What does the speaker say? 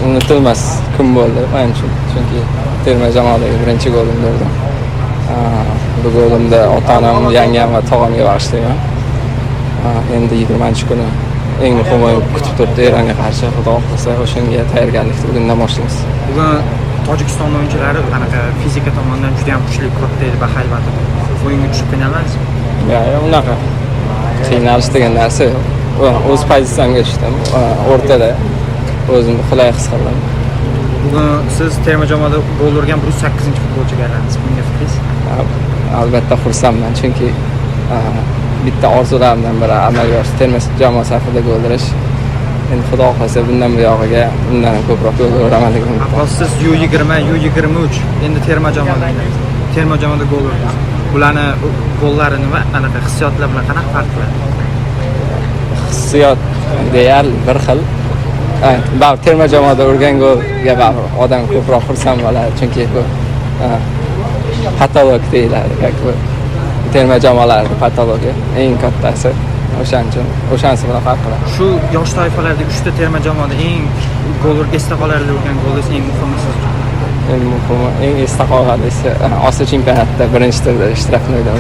unutilmas kun bo'ldi men uchun. Chunki terma jamoadagi birinchi golimni urdim. Bu golimda ota-onam, yangam va tog'amga bag'ishlayman. Endi 20-kuni eng muhim o'yin kutib turibdi Eronga qarshi. Xudo xohlasa o'shanga tayyorgarlikni bugundan boshlaymiz. Bugun Tojikiston o'yinchilari anaqa fizika tomondan juda ham kuchli, katta edi, bahaybat edi. O'yinga tushib qiynalmaysizmi? Unaqa qiynalish degan narsa yo'q. O'z pozitsiyamga tushdim. O'rtada o'zimni qulay his qildim. Bugun siz terma jamoada gol urgan 108-futbolchiga aylandingiz. Bunga fikringiz? Albatta xursandman, chunki bitta orzularimdan biri amalga oshdi. Terma jamoa safida gol urish. Endi xudo xohlasa bundan buyog'iga undan ko'proq gol uraman degan umid. Siz U20, U23 endi terma jamoada gol urdingiz. Bularni gollari nima? Anaqa hissiyotlar bilan qanaqa farq qiladi? Hissiyot deyarli bir xil. Terma jamoada urgan golga baribir odam ko'proq xursand bo'ladi, chunki bu patolog deyiladi. Terma jamoalarning patologi eng kattasi. O'shanisi bilan farq qiladi. Shu yosh toifalarda 3 ta terma jamoada eng gol esda qolarli urgan golingiz eng muhimi siz uchun? Eng muhimi, eng esda qolarlisi Osiyo chempionatida birinchi turda ishtirok qilgan.